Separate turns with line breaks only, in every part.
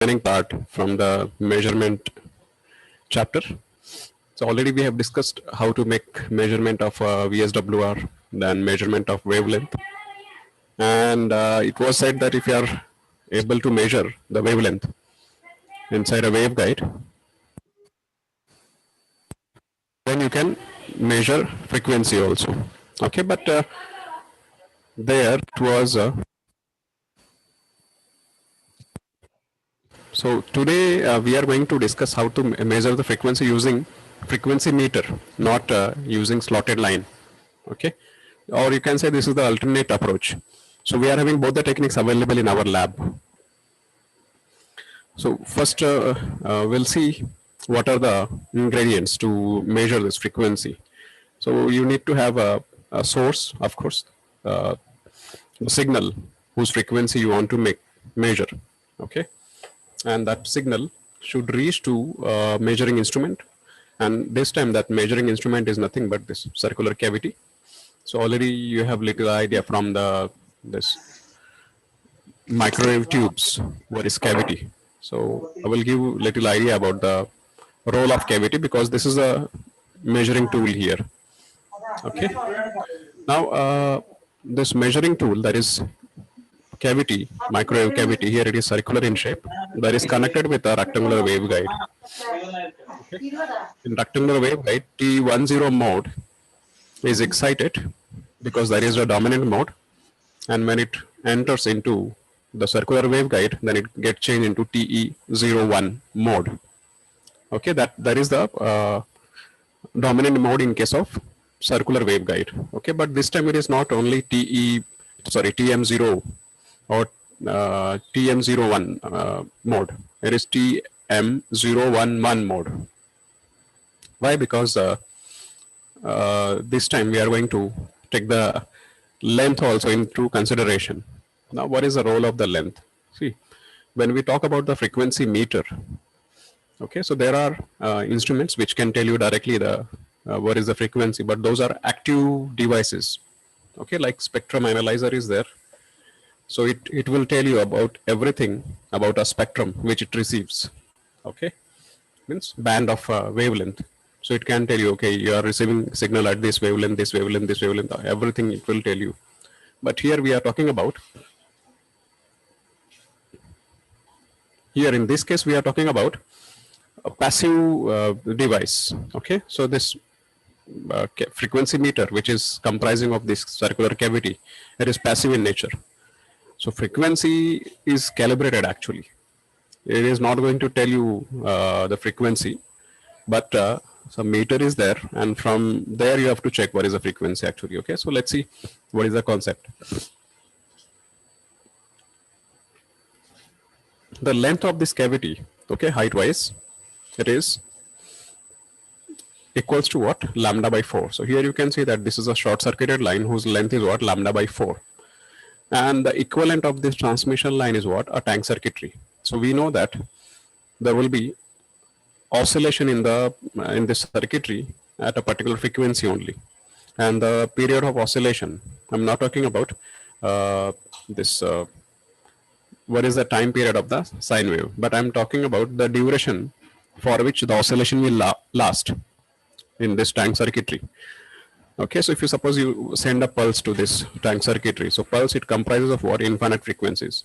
remaining part from the measurement chapter. So already we have discussed how to make measurement of VSWR, then measurement of wavelength. And it was said that if you are able to measure the wavelength inside a waveguide, then you can measure frequency also. Okay, but there it was so today we are going to discuss how to measure the frequency using frequency meter, not using slotted line. Okay, or you can say this is the alternate approach. So we are having both the techniques available in our lab. So first we'll see what are the ingredients to measure this frequency. So you need to have a source, of course, a signal whose frequency you want to measure. Okay, and that signal should reach to measuring instrument, and this time that measuring instrument is nothing but this circular cavity. So already you have little idea from this microwave tubes what is cavity. So I will give little idea about the role of cavity because this is a measuring tool here. Okay, now this measuring tool, that is cavity, microwave cavity, here it is circular in shape, that is connected with a rectangular waveguide. Okay. In rectangular waveguide, T10 mode is excited because that is a dominant mode, and when it enters into the circular waveguide, then it gets changed into TE01 mode. Okay, that is the dominant mode in case of circular waveguide. Okay, but this time it is not only TM0 or TM01 mode. It is TM011 mode. Why? Because this time we are going to take the length also into consideration. Now, what is the role of the length? See, when we talk about the frequency meter, okay, so there are instruments which can tell you directly the what is the frequency, but those are active devices. Okay, like spectrum analyzer is there. So it will tell you about everything about a spectrum which it receives. Okay, means band of wavelength. So it can tell you, okay, you are receiving signal at this wavelength, this wavelength, this wavelength, everything it will tell you. But here we are talking about, here in this case we are talking about a passive device. Okay, so this frequency meter, which is comprising of this circular cavity, it is passive in nature. So frequency is calibrated actually. It is not going to tell you the frequency, but some meter is there, and from there you have to check what is the frequency actually. Okay, so let's see what is the concept. The length of this cavity, okay, height wise, it is equals to what? Lambda by 4. So here you can see that this is a short circuited line whose length is what? Lambda by 4. And the equivalent of this transmission line is what? A tank circuitry. So we know that there will be oscillation in this circuitry at a particular frequency only, and the period of oscillation, I'm not talking about what is the time period of the sine wave, but I'm talking about the duration for which the oscillation will last in this tank circuitry. Okay, so if you suppose you send a pulse to this tank circuitry, so pulse, it comprises of what? Infinite frequencies,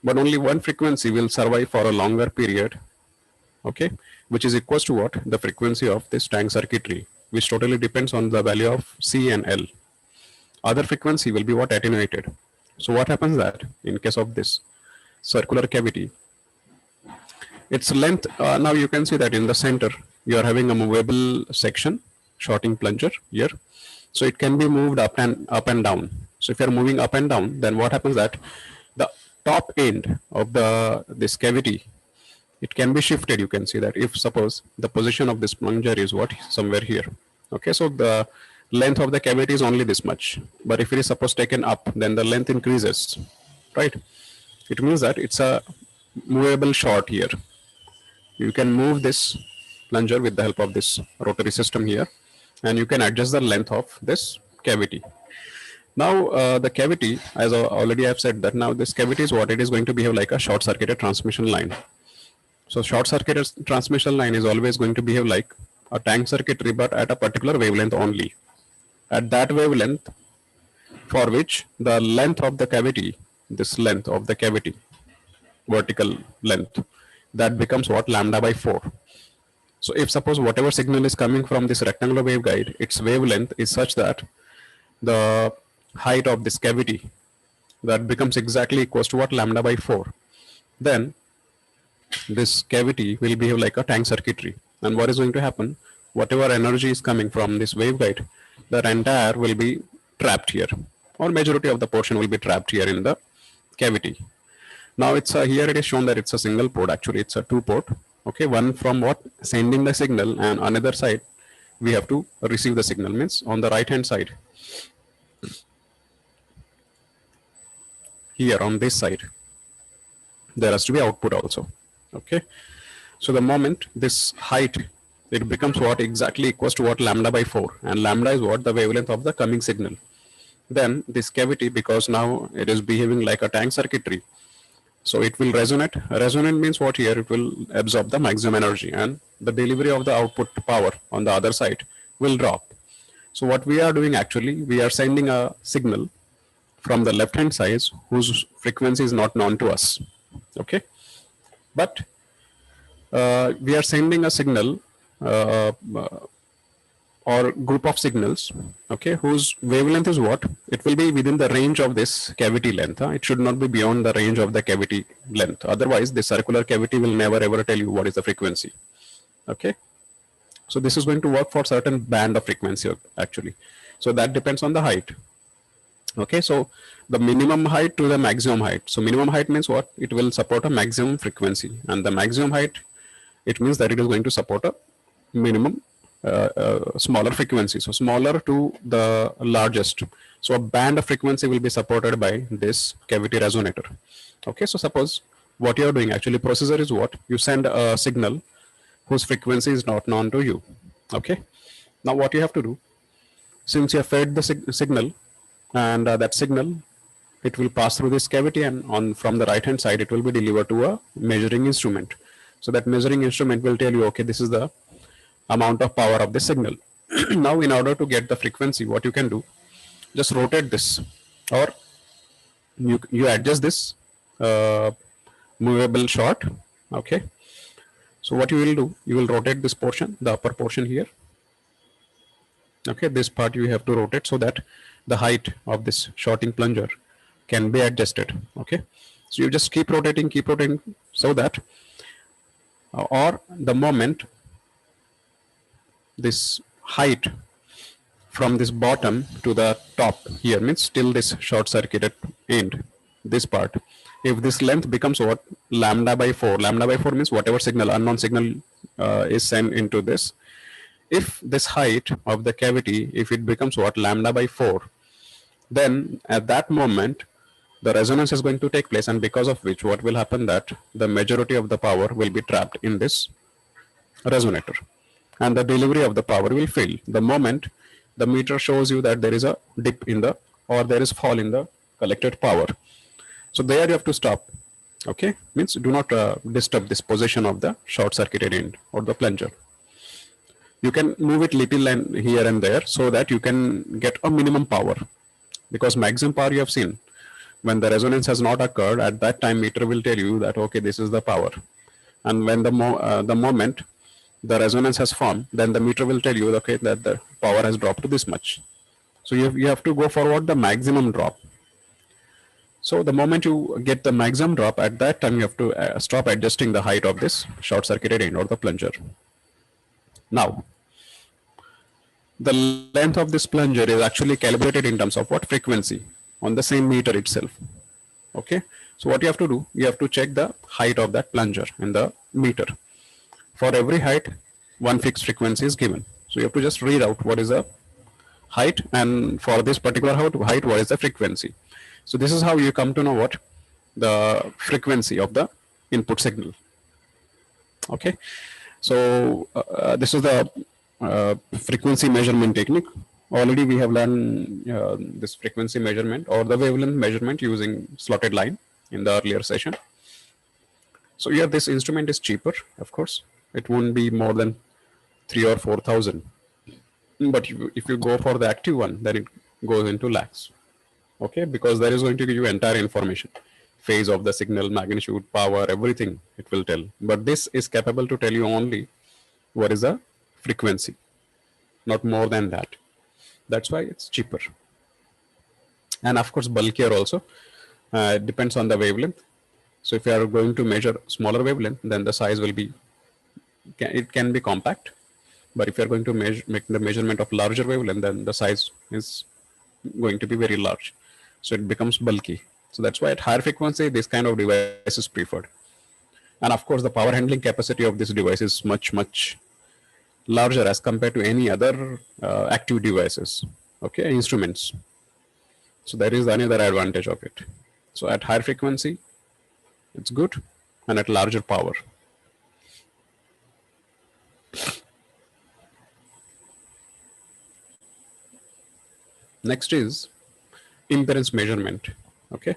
but only one frequency will survive for a longer period. Okay, which is equals to what? The frequency of this tank circuitry, which totally depends on the value of C and L. Other frequency will be what? Attenuated. So what happens that in case of this circular cavity, its length, now you can see that in the center you are having a movable section, shorting plunger here. So it can be moved up and down. So if you are moving up and down, then what happens that the top end of this cavity, it can be shifted. You can see that if suppose the position of this plunger is what? Somewhere here. Okay, so the length of the cavity is only this much, but if it is suppose taken up, then the length increases, right? It means that it's a movable short here. You can move this plunger with the help of this rotary system here, and you can adjust the length of this cavity. Now, the cavity, as I already have said, that now this cavity is what it is going to behave like a short-circuited transmission line. So, short-circuited transmission line is always going to behave like a tank circuitry, but at a particular wavelength only. At that wavelength, for which the length of the cavity, this length of the cavity, vertical length, that becomes what? Lambda by 4. So, if suppose whatever signal is coming from this rectangular waveguide, its wavelength is such that the height of this cavity, that becomes exactly equals to what? Lambda by 4. Then this cavity will behave like a tank circuitry. And what is going to happen? Whatever energy is coming from this waveguide, that entire will be trapped here, or majority of the portion will be trapped here in the cavity. Now it's here it is shown that it's a single port. Actually, it's a 2-port. Okay, one from what? Sending the signal, and another side we have to receive the signal. Means on the right hand side, here on this side, there has to be output also. Okay, so the moment this height, it becomes what? Exactly equals to what? Lambda by 4, and lambda is what? The wavelength of the coming signal. Then this cavity, because now it is behaving like a tank circuitry, so it will resonate. Resonate means what? Here it will absorb the maximum energy, and the delivery of the output power on the other side will drop. So what we are doing, actually, we are sending a signal from the left hand side whose frequency is not known to us. Okay, but we are sending a signal or group of signals, okay, whose wavelength is what? It will be within the range of this cavity length. It should not be beyond the range of the cavity length. Otherwise, the circular cavity will never ever tell you what is the frequency. Okay, so this is going to work for certain band of frequency actually. So that depends on the height. Okay, so the minimum height to the maximum height. So minimum height means what? It will support a maximum frequency, and the maximum height, it means that it is going to support a minimum smaller frequency. So smaller to the largest. So a band of frequency will be supported by this cavity resonator. Okay, so suppose what you are doing, actually processor is what? You send a signal whose frequency is not known to you. Okay, now what you have to do, since you have fed the signal, and that signal, it will pass through this cavity, and on from the right hand side it will be delivered to a measuring instrument. So that measuring instrument will tell you, okay, this is the amount of power of the signal. Now in order to get the frequency, what you can do, just rotate this, or you adjust this movable short. Okay, so what you will do, you will rotate this portion, the upper portion here. Okay, this part you have to rotate so that the height of this shorting plunger can be adjusted. Okay, so you just keep rotating, so that or the moment this height from this bottom to the top here, means till this short circuited end, this part, if this length becomes what? Lambda by 4. Lambda by 4 means whatever signal, unknown signal is sent into this. If this height of the cavity, if it becomes what? Lambda by 4, then at that moment the resonance is going to take place, and because of which what will happen, that the majority of the power will be trapped in this resonator, and the delivery of the power will fail. The moment the meter shows you that there is a dip in the, or there is fall in the collected power, so there you have to stop. Okay, means do not disturb this position of the short circuited end or the plunger. You can move it little and here and there so that you can get a minimum power, because maximum power you have seen, when the resonance has not occurred, at that time meter will tell you that okay, this is the power, and when the moment the resonance has formed, then the meter will tell you okay, that the power has dropped to this much. So you have to go forward the maximum drop. So the moment you get the maximum drop, at that time you have to stop adjusting the height of this short circuited end or the plunger. Now the length of this plunger is actually calibrated in terms of what? Frequency on the same meter itself. Okay, so what you have to do, you have to check the height of that plunger in the meter. For every height, one fixed frequency is given. So you have to just read out what is the height, and for this particular height, what is the frequency. So this is how you come to know what? The frequency of the input signal. Okay, so this is the frequency measurement technique, already we have learned this frequency measurement or the wavelength measurement using slotted line in the earlier session. So here this instrument is cheaper, of course. It won't be more than 3 or 4,000. But if you go for the active one, then it goes into lakhs. Okay, because that is going to give you entire information, phase of the signal, magnitude, power, everything it will tell. But this is capable to tell you only what is the frequency, not more than that. That's why it's cheaper. And of course, bulkier also. It depends on the wavelength. So if you are going to measure smaller wavelength, then the size will be, it can be compact. But if you are going to make the measurement of larger wavelength, then the size is going to be very large. So it becomes bulky. So that's why at higher frequency, this kind of device is preferred. And of course, the power handling capacity of this device is much, much larger as compared to any other active devices, okay, instruments. So that is another advantage of it. So at higher frequency, it's good, and at larger power. Next is impedance measurement. Okay,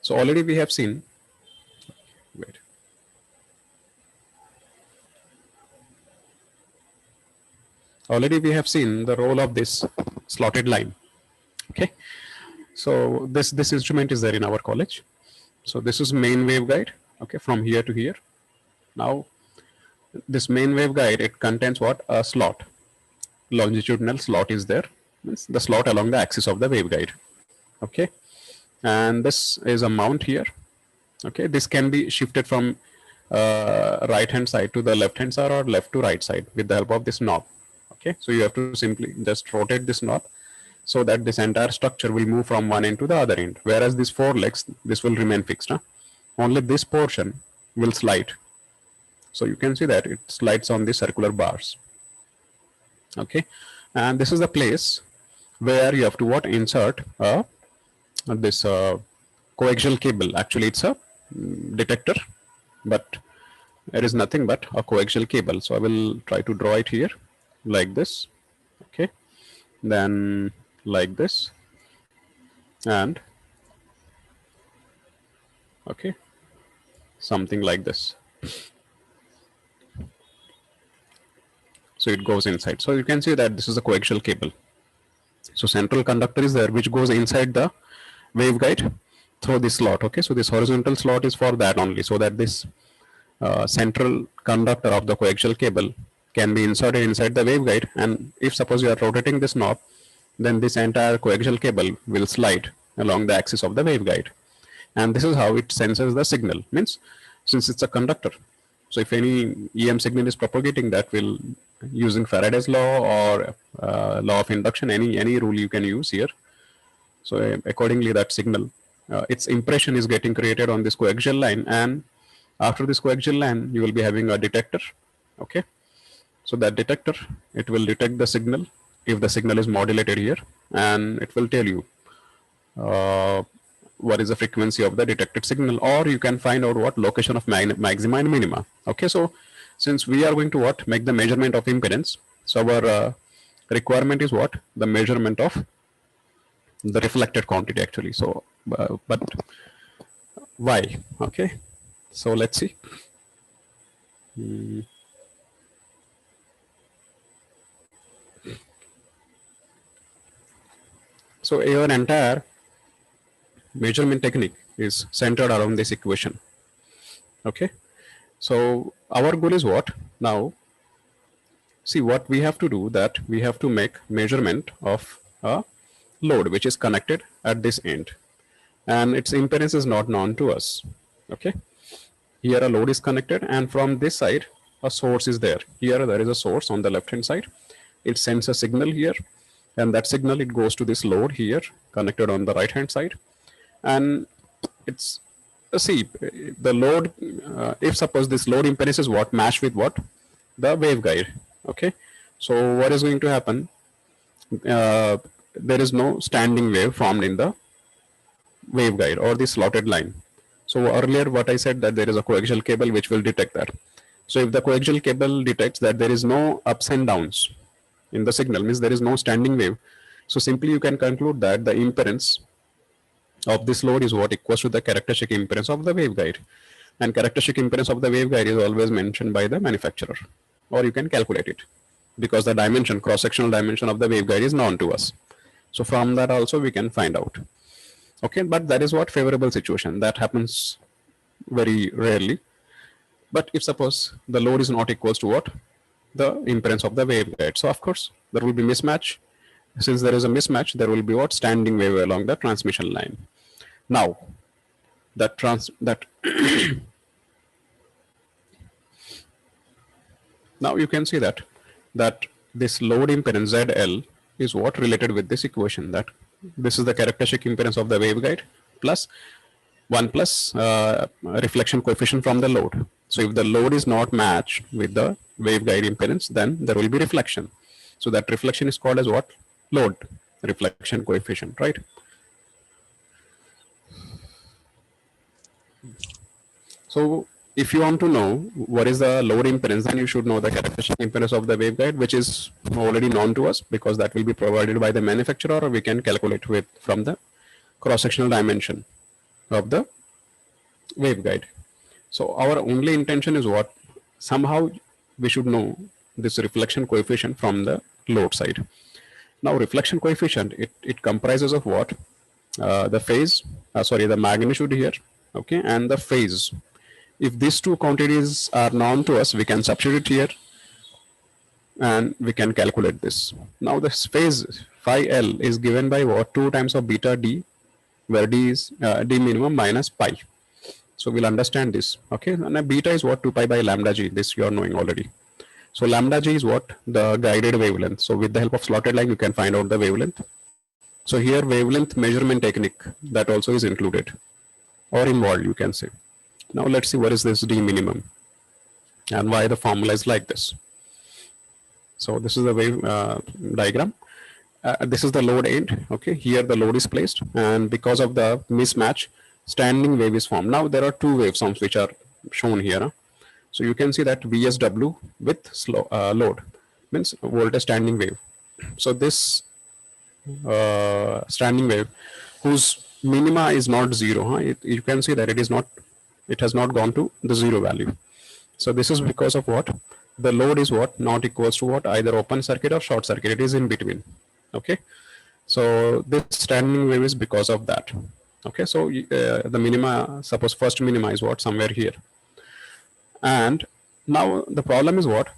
so already we have seen, wait, already we have seen the role of this slotted line. Okay, so this instrument is there in our college. So this is main waveguide, okay, from here to here. Now this main waveguide, it contains what? A slot, longitudinal slot is there, means the slot along the axis of the waveguide. Okay, and this is a mount here. Okay, this can be shifted from right hand side to the left hand side or left to right side with the help of this knob. Okay, so you have to simply just rotate this knob so that this entire structure will move from one end to the other end, whereas these four legs, this will remain fixed. Huh? Only this portion will slide. So you can see that it slides on the circular bars. Okay, and this is the place where you have to what? Insert this coaxial cable. Actually, it's a detector, but it is nothing but a coaxial cable. So I will try to draw it here like this. Okay, then like this, and okay, something like this. So it goes inside. So you can see that this is a coaxial cable. So central conductor is there, which goes inside the waveguide through this slot. Okay, so this horizontal slot is for that only, so that this central conductor of the coaxial cable can be inserted inside the waveguide. And if suppose you are rotating this knob, then this entire coaxial cable will slide along the axis of the waveguide. And this is how it senses the signal. Means since it's a conductor, so if any EM signal is propagating, that will, using Faraday's law or law of induction, any rule you can use here. So accordingly, that signal, its impression is getting created on this coaxial line, and after this coaxial line, you will be having a detector. Okay, so that detector, it will detect the signal if the signal is modulated here, and it will tell you what is the frequency of the detected signal, or you can find out what location of maxima and minima. Okay, so since we are going to what? Make the measurement of impedance, so our requirement is what? The measurement of the reflected quantity actually. So but why? Okay, so let's see. So your entire measurement technique is centered around this equation. Okay, so our goal is what? Now see what we have to do, that we have to make measurement of a load which is connected at this end, and its impedance is not known to us. Okay, here a load is connected, and from this side a source is there. Here there is a source on the left hand side. It sends a signal here, and that signal, it goes to this load here connected on the right hand side. And it's see the load, if suppose this load impedance is what? Matched with what? The waveguide. Okay, so what is going to happen? There is no standing wave formed in the waveguide or the slotted line. So earlier what I said, that there is a coaxial cable which will detect that. So if the coaxial cable detects that there is no ups and downs in the signal, means there is no standing wave, So simply you can conclude that the impedance of this load is what equals to the characteristic impedance of the waveguide. And characteristic impedance of the waveguide is always mentioned by the manufacturer, or you can calculate it because the dimension, cross-sectional dimension of the waveguide is known to us. So from that also we can find out. Okay, but that is what favorable situation. That happens very rarely. But if suppose the load is not equals to what? The impedance of the waveguide. So of course there will be mismatch. Since there is a mismatch, there will be what? Standing wave along the transmission line. Now, now you can see that this load impedance ZL is what related with this equation, that this is the characteristic impedance of the waveguide plus 1 plus reflection coefficient from the load. So if the load is not matched with the waveguide impedance, then there will be reflection. So that reflection is called as what? Load reflection coefficient, right? So if you want to know what is the load impedance, then you should know the characteristic impedance of the waveguide, which is already known to us because that will be provided by the manufacturer, or we can calculate with from the cross-sectional dimension of the waveguide. So our only intention is what? Somehow we should know this reflection coefficient from the load side. Now reflection coefficient, it comprises of what? The phase, the magnitude here, okay, and the phase. If these two quantities are known to us, we can substitute here and we can calculate this. Now this phase phi L is given by what? 2 times of beta d, where d is d minimum minus pi. So we'll understand this, okay. And beta is what? 2 pi by lambda g. This you are knowing already. So lambda g is what? The guided wavelength. So with the help of slotted line, you can find out the wavelength. So here wavelength measurement technique, that also is included or involved, you can say. Now let's see what is this d minimum and why the formula is like this. So this is the wave diagram. This is the load end, okay. Here the load is placed, and because of the mismatch, standing wave is formed. Now there are two waveforms which are shown here. So you can see that VSW with load means voltage standing wave. So this standing wave whose minima is not zero, you can see that it has not gone to the zero value. So this is because of what? The load is what? Not equals to what? Either open circuit or short circuit. It is in between, okay. So this standing wave is because of that, okay. So the minima, suppose first minima is what? Somewhere here. And now the problem is what?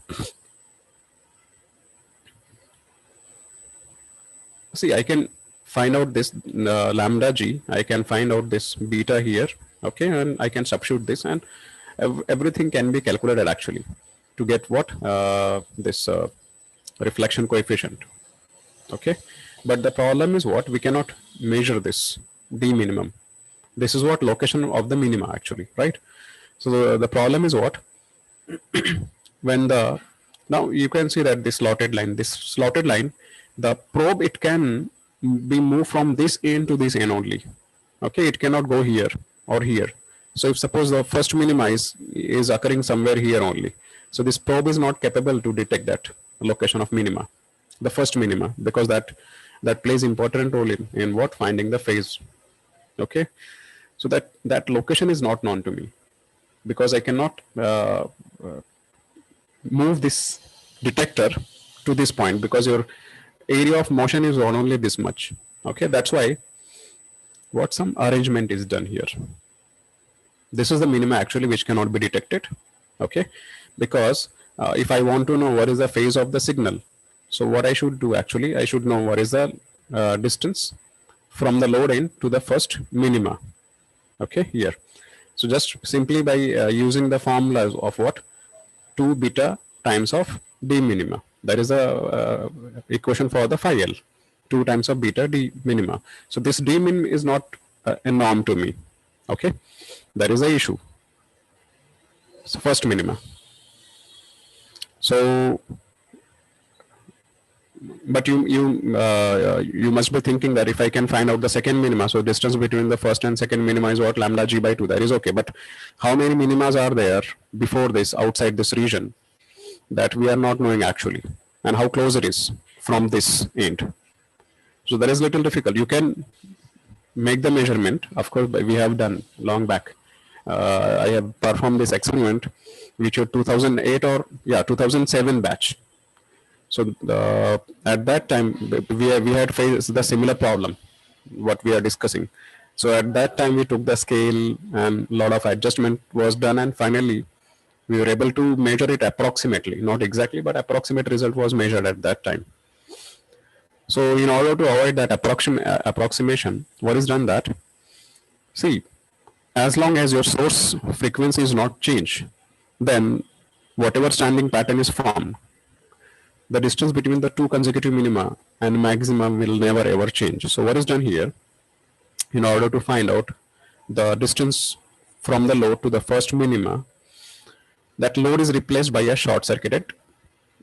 See, I can find out this lambda g, I can find out this beta here, okay, and I can substitute this, and everything can be calculated actually to get what? This reflection coefficient, okay. But the problem is what? We cannot measure this d minimum. This is what? Location of the minima actually, right? So the problem is what? When the, now you can see that this slotted line, the probe, it can be moved from this end to this end only, okay. It cannot go here or here. So if suppose the first minima is occurring somewhere here only, so this probe is not capable to detect that location of minima, the first minima, because that plays important role in what? Finding the phase, okay. So that location is not known to me, because I cannot move this detector to this point, because your area of motion is only this much, okay. That's why what? Some arrangement is done here. This is the minima actually which cannot be detected, okay. Because if I want to know what is the phase of the signal, so what I should do actually, I should know what is the distance from the load end to the first minima, okay, here. So just simply by using the formula of what? 2 beta times of d minima. That is the equation for the phi L. 2 times of beta d minima. So this d min is not a norm to me, okay. That is the issue. So first minima. So, but you must be thinking that if I can find out the second minima, so distance between the first and second minima is what? Lambda g by 2. That is okay. But how many minimas are there before this, outside this region, that we are not knowing actually, and how close it is from this end? So that is little difficult. You can make the measurement, of course, we have done long back. I have performed this experiment, which was 2008 or 2007 batch. So at that time, we had faced the similar problem, what we are discussing. So at that time, we took the scale and a lot of adjustment was done, and finally, we were able to measure it approximately, not exactly, but approximate result was measured at that time. So in order to avoid that approximation, what is done that, see, as long as your source frequency is not changed, then whatever standing pattern is formed, the distance between the two consecutive minima and maxima will never ever change. So what is done here, in order to find out the distance from the load to the first minima, that load is replaced by a short circuited,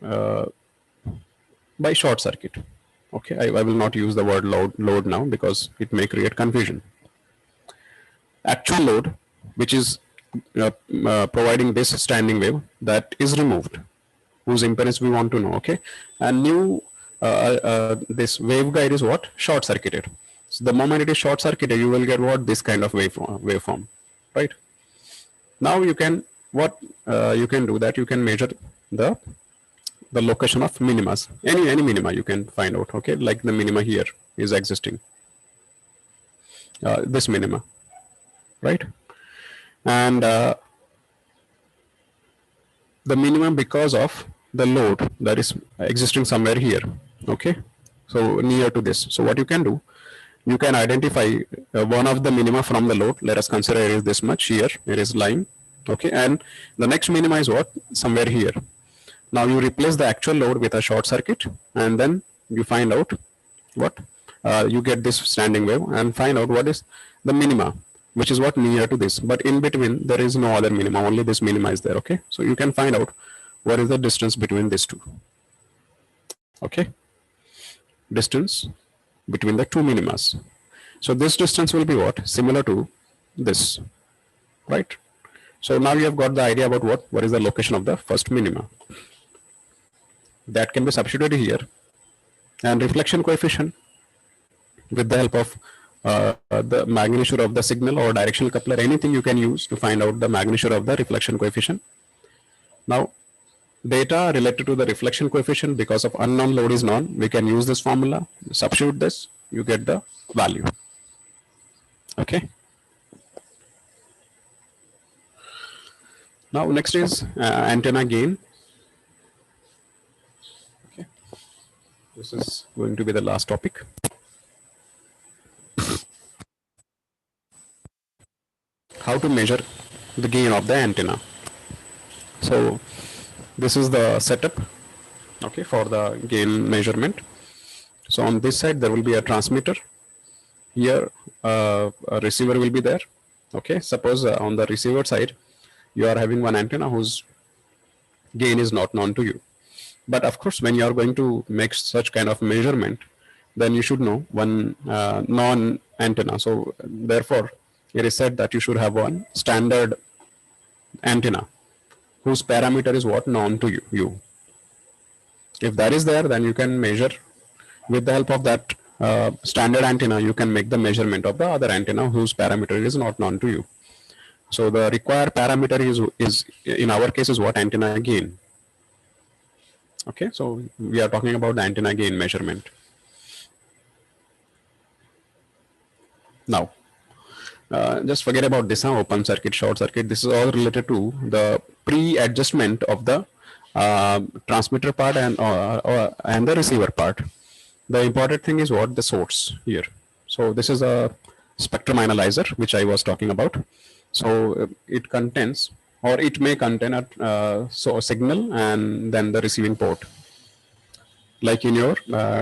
by short circuit. Okay, I will not use the word load now because it may create confusion. Actual load, which is providing this standing wave, that is removed, whose impedance we want to know. Okay, and new this waveguide is what? Short circuited. So the moment it is short circuited, you will get what? This kind of waveform, right? Now you can you can do that. You can measure the location of minimas. Any minima you can find out. Okay, like the minima here is existing. This minima, right? And the minimum because of the load that is existing somewhere here. Okay, so near to this. So what you can do, you can identify one of the minima from the load. Let us consider it is this much here. It is line. Okay, and the next minima is what? Somewhere here. Now you replace the actual load with a short circuit, and then you find out what? You get this standing wave and find out what is the minima, which is what? Near to this. But in between, there is no other minima, only this minima is there. Okay, so you can find out what is the distance between these two. Okay, distance between the two minimas. So this distance will be what? Similar to this, right? So now you have got the idea about what is the location of the first minima. That can be substituted here, and reflection coefficient with the help of the magnitude of the signal or directional coupler, anything you can use to find out the magnitude of the reflection coefficient. Now, data related to the reflection coefficient, because of unknown load is known, we can use this formula, substitute this, you get the value. Okay. Now, next is antenna gain. Okay. This is going to be the last topic. How to measure the gain of the antenna. So this is the setup, okay, for the gain measurement. So on this side there will be a transmitter. Here a receiver will be there. Okay, suppose on the receiver side you are having one antenna whose gain is not known to you. But of course, when you are going to make such kind of measurement, then you should know one non-antenna. So therefore, it is said that you should have one standard antenna whose parameter is what? Known to you. If that is there, then you can measure with the help of that standard antenna. You can make the measurement of the other antenna whose parameter is not known to you. So the required parameter is in our case is what? Antenna gain. Okay, so we are talking about the antenna gain measurement. Now, just forget about this, open circuit, short circuit. This is all related to the pre-adjustment of the transmitter part and the receiver part. The important thing is what? The source here. So this is a spectrum analyzer which I was talking about. So it contains, or it may contain a signal and then the receiving port. Like in your CRO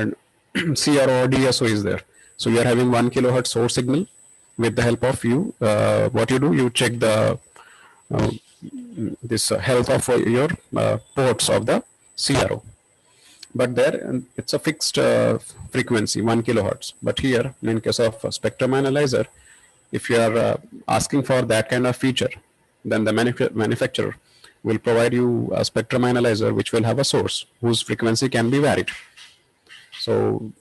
or DSO is there. So you are having 1 kilohertz source signal. With the help of you, what you do, you check the this health of your ports of the CRO. But there it's a fixed frequency, 1 kilohertz. But here, in case of a spectrum analyzer, if you are asking for that kind of feature, then the manufacturer will provide you a spectrum analyzer which will have a source whose frequency can be varied. So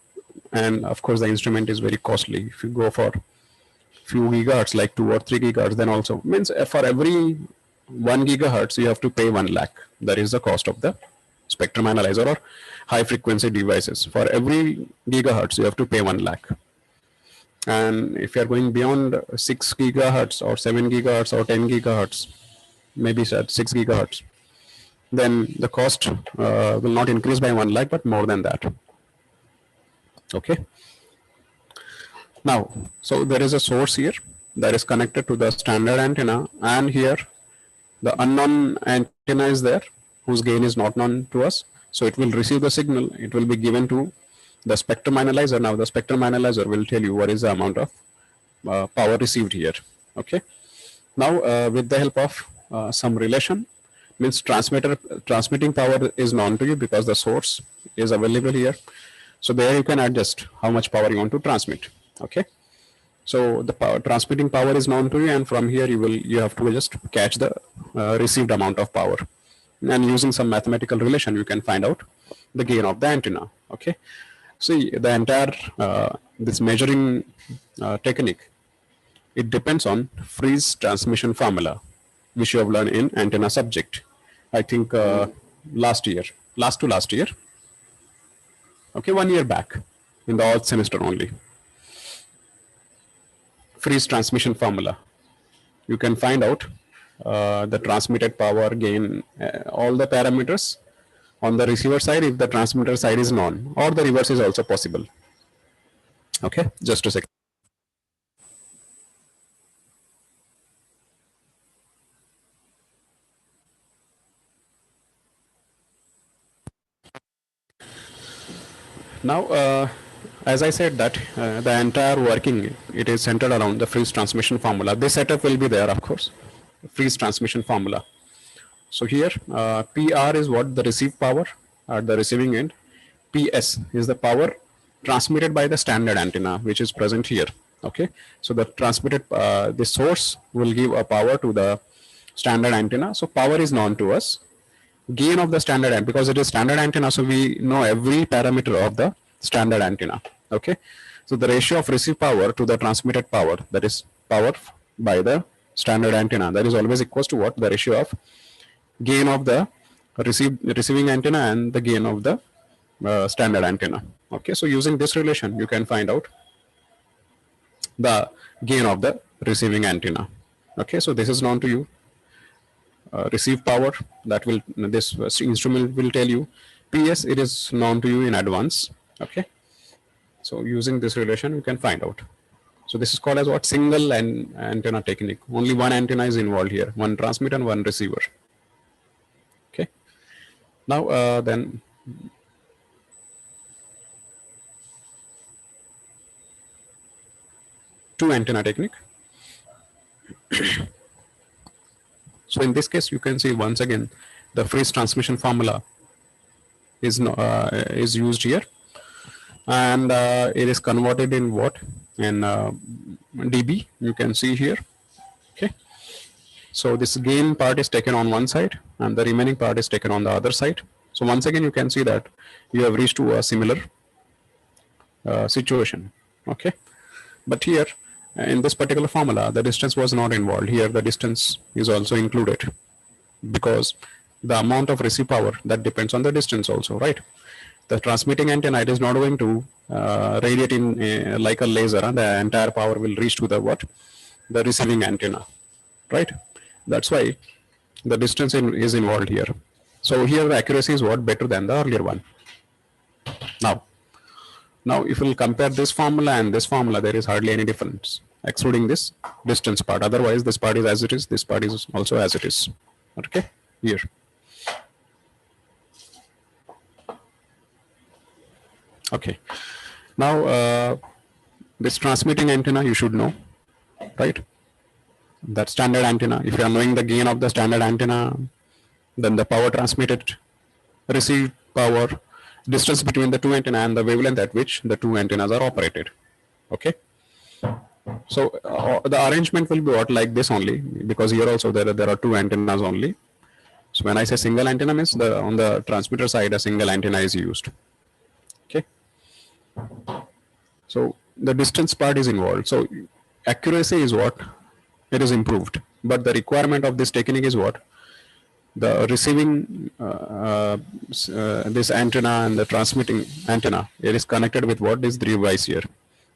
And of course, the instrument is very costly. If you go for few gigahertz, like 2 or 3 gigahertz, then also means for every 1 gigahertz, you have to pay 1 lakh. That is the cost of the spectrum analyzer or high frequency devices. For every gigahertz, you have to pay 1 lakh. And if you are going beyond 6 gigahertz or 7 gigahertz or 10 gigahertz, maybe at 6 gigahertz, then the cost will not increase by 1 lakh, but more than that. Okay. Now, so there is a source here that is connected to the standard antenna, and here the unknown antenna is there whose gain is not known to us. So it will receive the signal, it will be given to the spectrum analyzer. Now the spectrum analyzer will tell you what is the amount of power received here. Okay. Now with the help of some relation, means transmitting power is known to you because the source is available here. So there you can adjust how much power you want to transmit. Okay. So the transmitting power is known to you, and from here you have to just catch the received amount of power. And using some mathematical relation, you can find out the gain of the antenna. Okay. See, the entire this measuring technique, it depends on Friis transmission formula, which you have learned in antenna subject. I think last to last year. Okay, 1 year back in the 8th semester only. Friis transmission formula. You can find out the transmitted power, gain, all the parameters on the receiver side if the transmitter side is known, or the reverse is also possible. Okay, just a second. Now, as I said that the entire working, it is centered around the Friis transmission formula. This setup will be there, of course, Friis transmission formula. So here, PR is what the received power at the receiving end. PS is the power transmitted by the standard antenna, which is present here. Okay, so the transmitted, the source will give a power to the standard antenna. So power is known to us. Gain of the standard antenna, because it is standard antenna, so we know every parameter of the standard antenna. Okay, so the ratio of received power to the transmitted power, that is power by the standard antenna, that is always equals to what? The ratio of gain of the receiving antenna and the gain of the standard antenna. Okay, so using this relation, you can find out the gain of the receiving antenna. Okay, so this is known to you. Receive power, that will, this instrument will tell you. PS, it is known to you in advance. Okay, so using this relation, you can find out. So this is called as what? Single antenna technique. Only one antenna is involved here, one transmitter and one receiver. Okay, now then two antenna technique. So in this case, you can see once again the Friis transmission formula is used here, and it is converted in what? In dB. You can see here. Okay, so this gain part is taken on one side, and the remaining part is taken on the other side. So once again, you can see that you have reached to a similar situation. Okay, but here, in this particular formula, the distance was not involved. Here, the distance is also included, because the amount of receive power, that depends on the distance also, right? The transmitting antenna, it is not going to radiate in like a laser, and the entire power will reach to the what? The receiving antenna, right? That's why the distance is involved here. So here the accuracy is what? Better than the earlier one. Now, if we'll compare this formula and this formula, there is hardly any difference, excluding this distance part. Otherwise, this part is as it is, this part is also as it is. Okay, here. Okay, now this transmitting antenna, you should know, right? That standard antenna, if you are knowing the gain of the standard antenna, then the power transmitted, received power, distance between the two antenna, and the wavelength at which the two antennas are operated. Okay, so the arrangement will be what? Like this only, because here also there are two antennas only. So when I say single antenna, means on the transmitter side a single antenna is used. Okay, So the distance part is involved. So accuracy is what? It is improved. But the requirement of this technique is what? The receiving this antenna and the transmitting antenna, it is connected with what is the device here.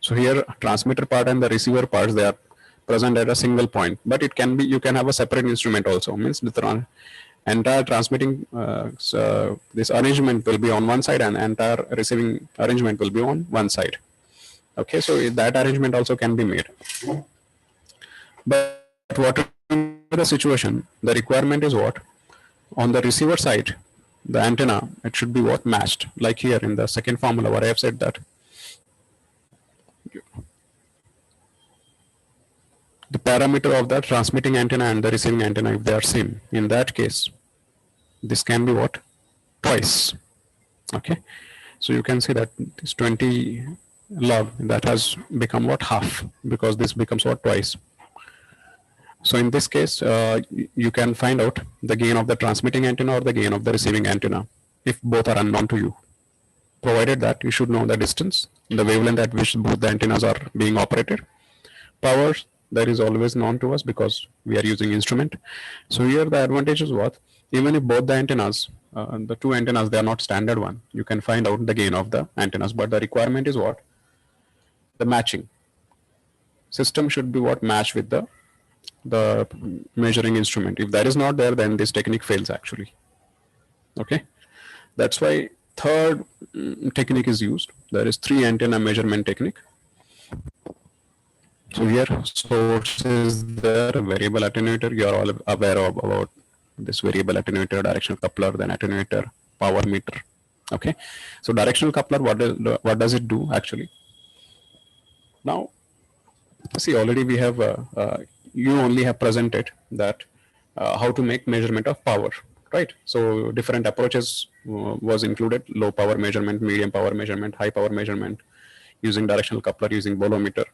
So here transmitter part and the receiver parts, they are present at a single point, but it can be, you can have a separate instrument also, means the entire transmitting this arrangement will be on one side and entire receiving arrangement will be on one side. Okay, so that arrangement also can be made. But whatever the situation, the requirement is what? On the receiver side, the antenna, it should be what? Matched. Like here in the second formula where I have said that the parameter of the transmitting antenna and the receiving antenna, if they are same, in that case, this can be what? Twice. Okay. So you can see that this 20 log, that has become what? Half, because this becomes what? Twice. So in this case, you can find out the gain of the transmitting antenna or the gain of the receiving antenna if both are unknown to you. Provided that you should know the distance, the wavelength at which both the antennas are being operated. Power, that is always known to us because we are using instrument. So here the advantage is what? Even if both the antennas, the two antennas, they are not standard one, you can find out the gain of the antennas. But the requirement is what? The matching. System should be what? Match with the measuring instrument. If that is not there, then this technique fails actually. Okay, that's why third technique is used. There is 3 antenna measurement technique. So here source is there, variable attenuator. You are all aware of about this variable attenuator, directional coupler, then attenuator, power meter. Okay, so directional coupler, what does it do actually? Now, see, already we have you only have presented that how to make measurement of power, right? So different approaches was included: low power measurement, medium power measurement, high power measurement, using directional coupler, using bolometer.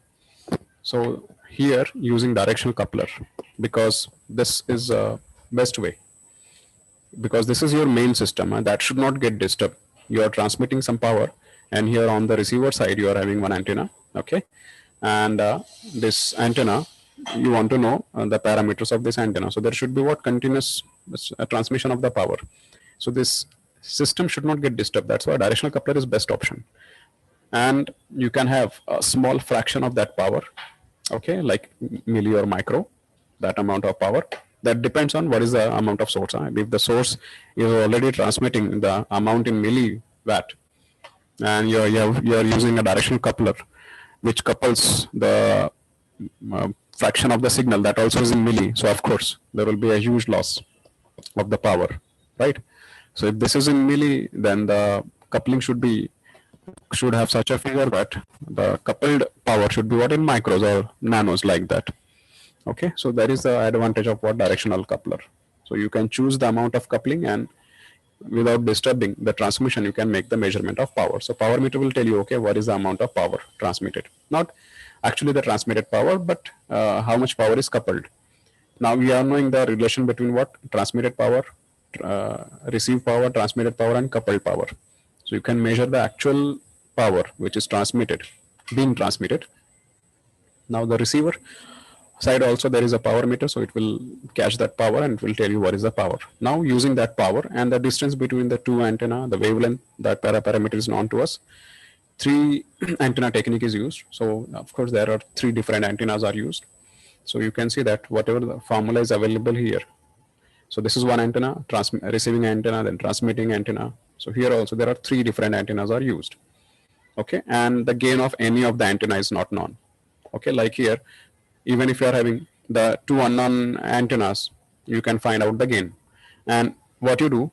So here using directional coupler, because this is the best way, because this is your main system and that should not get disturbed. You are transmitting some power, and here on the receiver side you are having one antenna. Okay, and this antenna, you want to know the parameters of this antenna. So there should be what? Continuous transmission of the power. So this system should not get disturbed. That's why directional coupler is best option. And you can have a small fraction of that power, okay, like milli or micro, that amount of power. That depends on what is the amount of source. If the source is already transmitting the amount in milliwatt, and you're using a directional coupler which couples the fraction of the signal that also is in milli, so of course there will be a huge loss of the power, right? So if this is in milli, then the coupling should have such a figure that the coupled power should be what? In micros or nanos, like that. Okay, so that is the advantage of what? Directional coupler. So you can choose the amount of coupling, and without disturbing the transmission, you can make the measurement of power. So power meter will tell you, okay, what is the amount of power transmitted, not actually the transmitted power, but how much power is coupled. Now we are knowing the relation between what? Transmitted power, received power, transmitted power, and coupled power. So you can measure the actual power which is being transmitted. Now the receiver side also there is a power meter, so it will catch that power and it will tell you what is the power. Now using that power and the distance between the two antenna, the wavelength, that parameter is known to us. 3 antenna technique is used. So of course there are 3 different antennas are used. So you can see that whatever the formula is available here. So this is one antenna, receiving antenna, then transmitting antenna. So here also there are 3 different antennas are used. Okay, and the gain of any of the antenna is not known. Okay, like here, even if you are having the 2 unknown antennas, you can find out the gain. And what you do,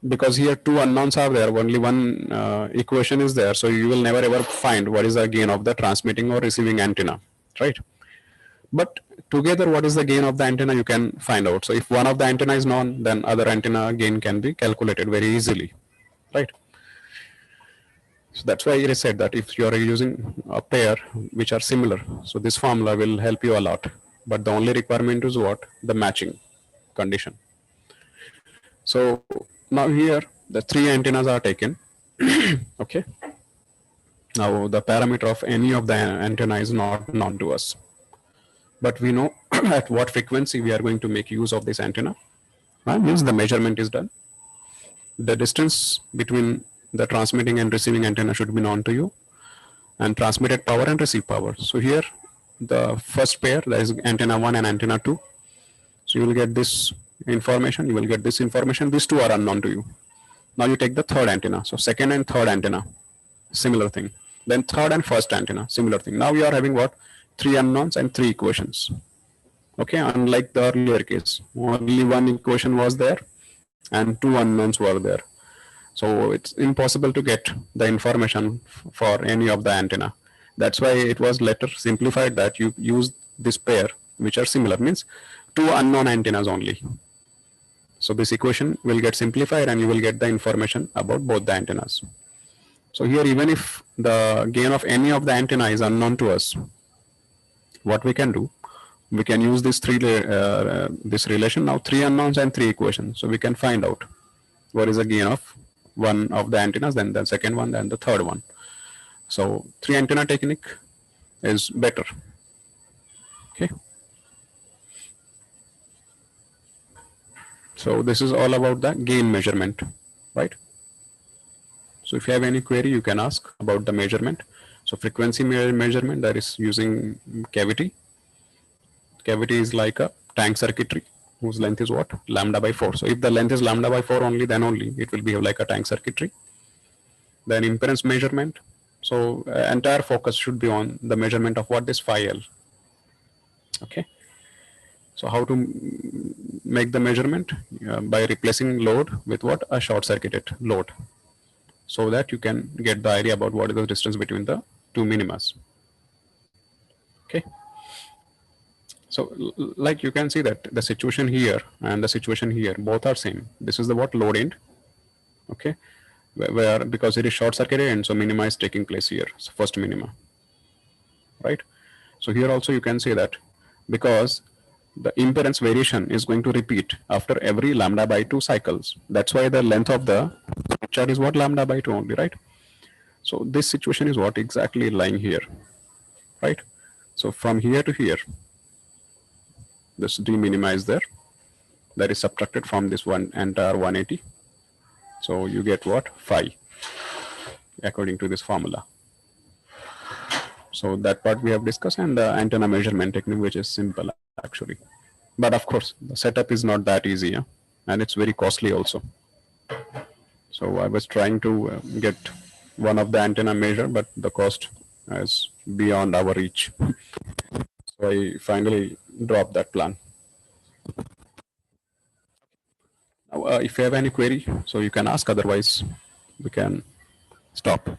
because here 2 unknowns are there, only one equation is there, so you will never ever find what is the gain of the transmitting or receiving antenna, right? But together, what is the gain of the antenna, you can find out. So if one of the antenna is known, then other antenna gain can be calculated very easily, right? So that's why it is said that if you are using a pair which are similar, so this formula will help you a lot. But the only requirement is what? The matching condition. So now here the 3 antennas are taken. Okay. Now the parameter of any of the antenna is not known to us, but we know at what frequency we are going to make use of this antenna. Means the measurement is done. The distance between the transmitting and receiving antenna should be known to you, and transmitted power and received power. So here the first pair, that is antenna 1 and antenna 2. So you will get this information, you will get this information. These two are unknown to you. Now you take the third antenna. So second and third antenna, similar thing. Then third and first antenna, similar thing. Now you are having what? 3 unknowns and 3 equations. Okay, unlike the earlier case, only one equation was there and 2 unknowns were there. So it's impossible to get the information for any of the antenna. That's why it was later simplified that you use this pair, which are similar, means 2 unknown antennas only. So this equation will get simplified and you will get the information about both the antennas. So here, even if the gain of any of the antenna is unknown to us, what we can do, we can use this this relation now, 3 unknowns and 3 equations. So we can find out what is the gain of one of the antennas, then the second one, then the third one. So 3 antenna technique is better. Okay. So this is all about the gain measurement, right? So if you have any query, you can ask about the measurement. So frequency measurement, that is using cavity. Cavity is like a tank circuitry whose length is what? Lambda by 4. So if the length is lambda by 4 only, then only it will behave like a tank circuitry. Then impedance measurement. So entire focus should be on the measurement of what is phi L. Okay. So how to make the measurement? By replacing load with what? A short circuited load, so that you can get the idea about what is the distance between the two minimas. Okay. So like you can see that the situation here and the situation here, both are same. This is the what? Load end. Okay. Where because it is short circuited and so minima is taking place here. So first minima. Right. So here also you can say that because the impedance variation is going to repeat after every lambda by 2 cycles. That's why the length of the chart is what? Lambda by 2 only, right? So this situation is what exactly lying here, right? So from here to here, this d minima is there. That is subtracted from this one entire 180. So you get what? Phi, according to this formula. So that part we have discussed, and the antenna measurement technique, which is simple actually. But of course, the setup is not that easy, yeah? And it's very costly also. So I was trying to get one of the antenna measured, but the cost is beyond our reach. So I finally dropped that plan. Now, if you have any query, so you can ask, otherwise we can stop.